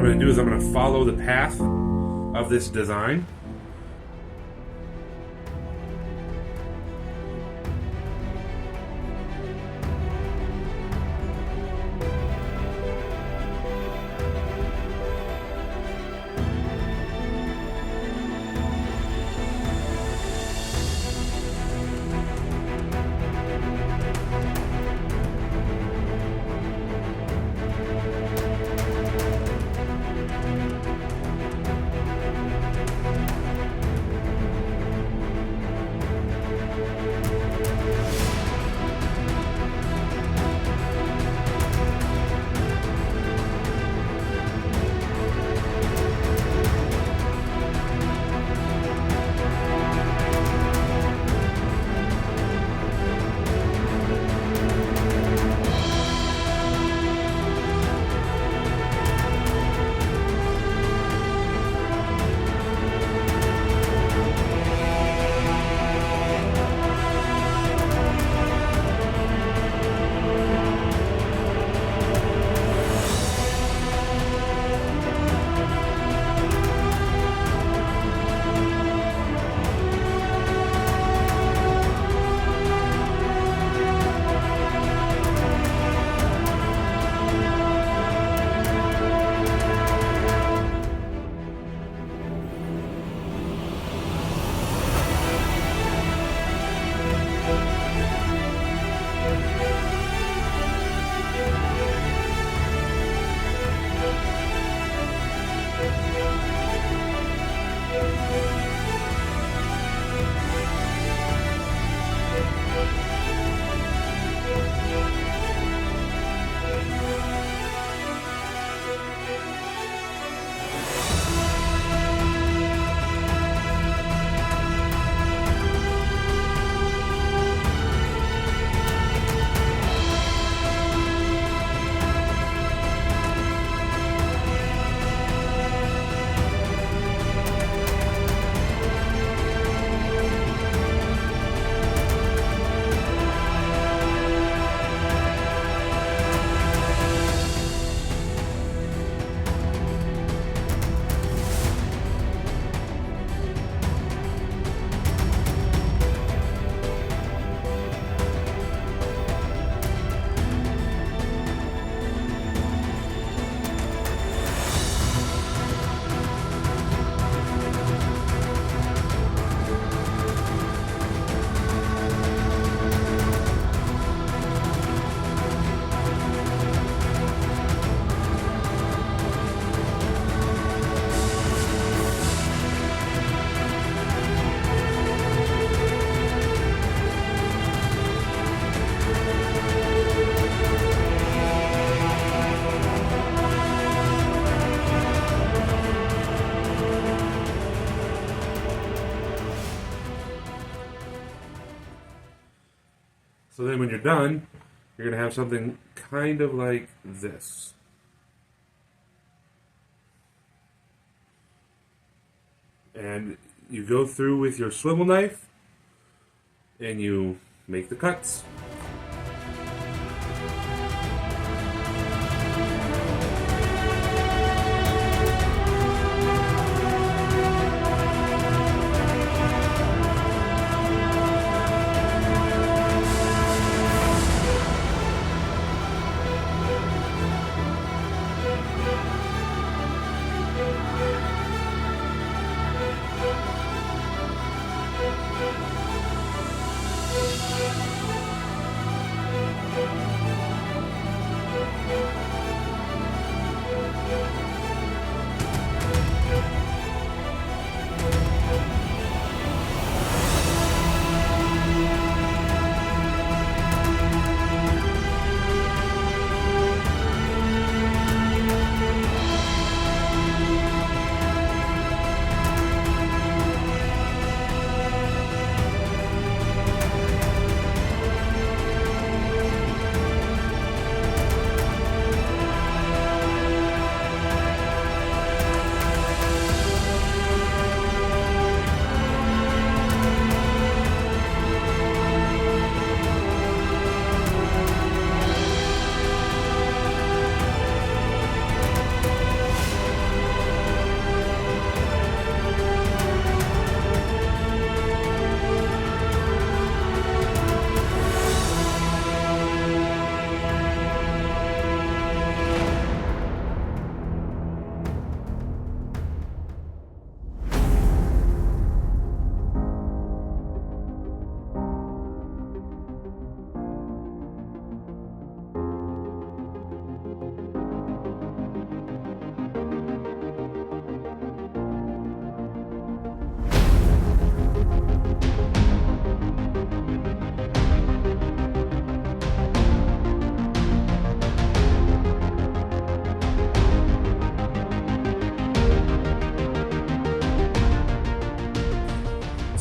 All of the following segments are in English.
going to do is I'm going to follow the path of this design. So then when you're done, you're going to have something kind of like this. And you go through with your swivel knife and you make the cuts.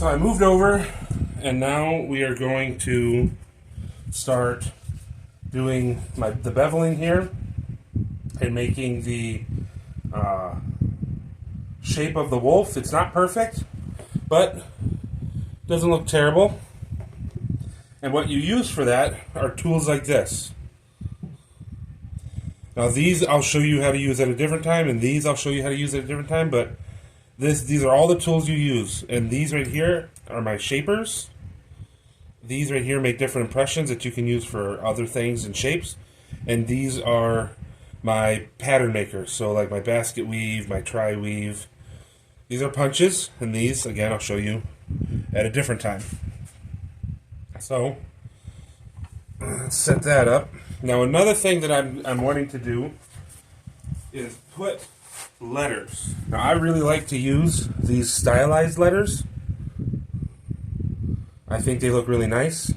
So I moved over, and now we are going to start doing the beveling here and making the shape of the wolf. It's not perfect, but it doesn't look terrible. And what you use for that are tools like this. Now these I'll show you how to use at a different time, and these I'll show you how to use at a different time, but these are all the tools you use. And these right here are my shapers. These right here make different impressions that you can use for other things and shapes. And these are my pattern makers. So like my basket weave, my tri weave. These are punches, and these, again, I'll show you at a different time. So let's set that up. Now another thing that I'm wanting to do is put letters. Now I really like to use these stylized letters. I think they look really nice.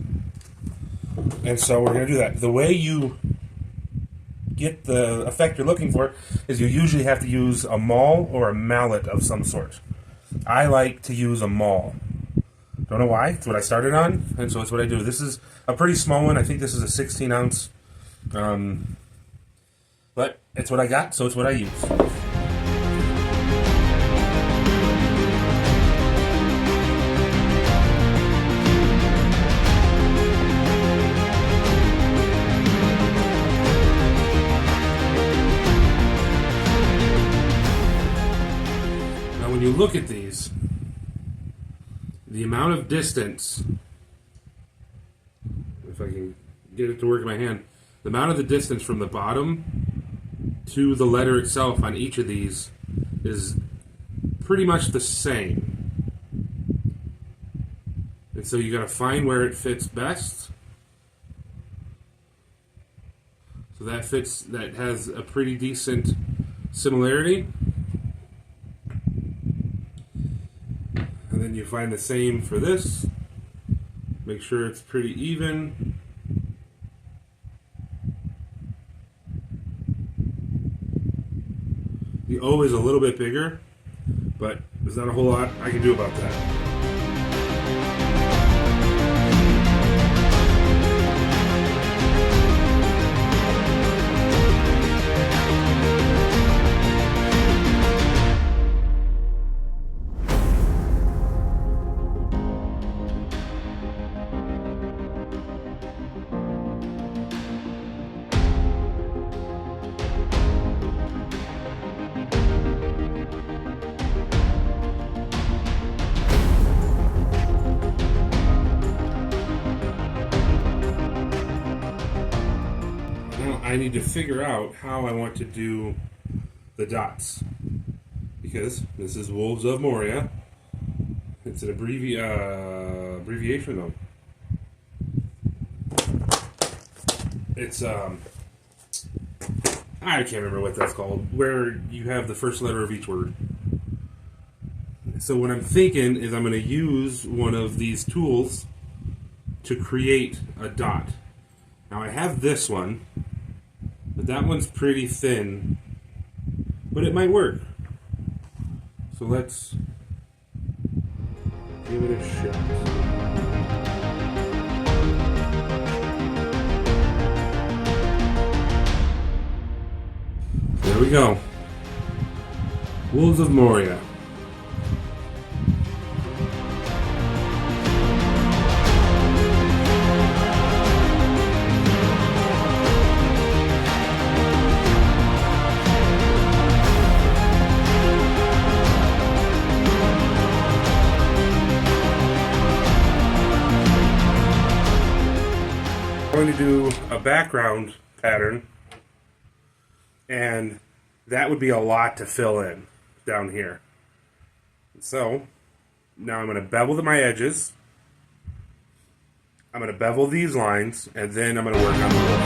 And so we're going to do that. The way you get the effect you're looking for is you usually have to use a maul or a mallet of some sort. I like to use a maul. Don't know why. It's what I started on, and so it's what I do. This is a pretty small one. I think this is a 16 ounce. But it's what I got, so it's what I use. When you look at these, the amount of distance, if I can get it to work in my hand, the amount of the distance from the bottom to the letter itself on each of these is pretty much the same. And so you got to find where it fits best. So that has a pretty decent similarity. And then you find the same for this. Make sure it's pretty even. The O is a little bit bigger, but there's not a whole lot I can do about that. I need to figure out how I want to do the dots, because this is Wolves of Moria. It's an abbreviation though. It's I can't remember what that's called, where you have the first letter of each word. So what I'm thinking is I'm going to use one of these tools to create a dot. Now I have this one, but that one's pretty thin, but it might work. So let's give it a shot. There we go. Wolves of Moria. I'm going to do a background pattern, and that would be a lot to fill in down here. So now I'm going to bevel my edges, I'm going to bevel these lines, and then I'm going to work on the wolf.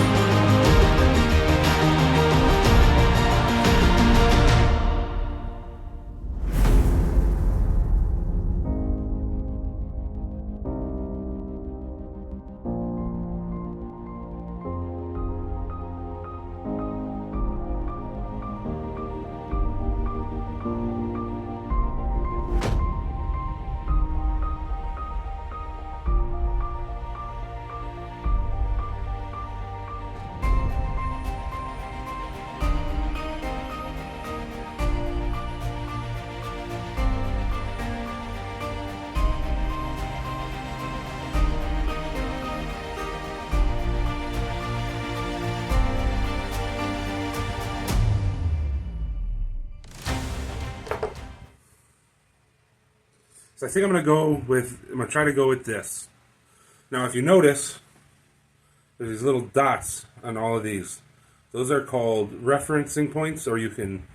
So I think I'm gonna try to go with this. Now if you notice, there's these little dots on all of these. Those are called referencing points, or you can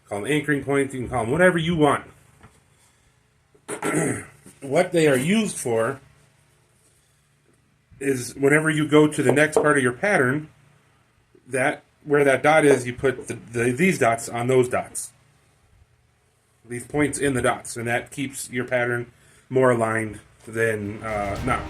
call them anchoring points, you can call them whatever you want. What they are used for is whenever you go to the next part of your pattern, that where that dot is, you put these dots on those dots. These points in the dots, and that keeps your pattern more aligned than not.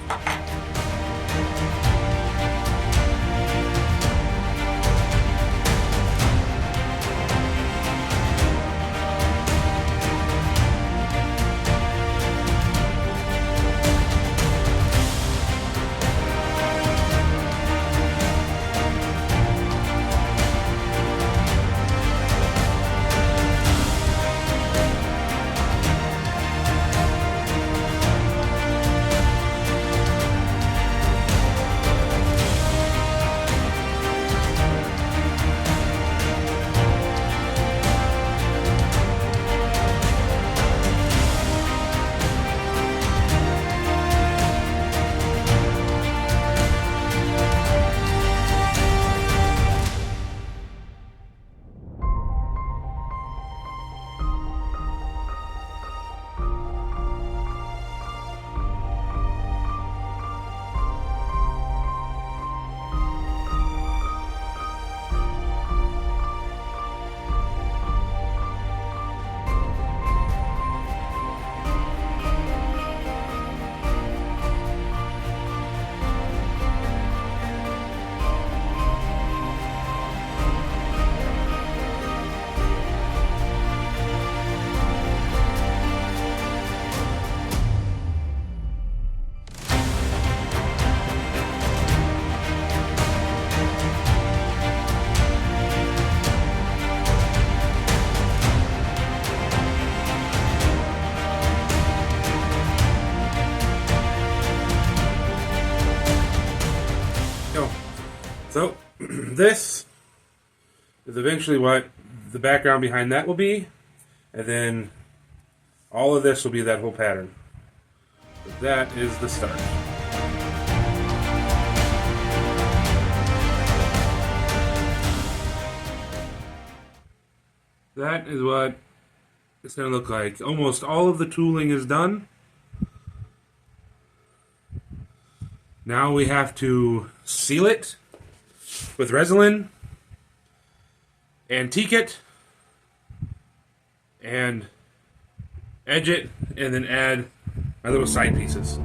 So this is eventually what the background behind that will be, and then all of this will be that whole pattern. But that is the start. That is what it's going to look like. Almost all of the tooling is done. Now we have to seal it with resin, antique it, and edge it, and then add my little side pieces.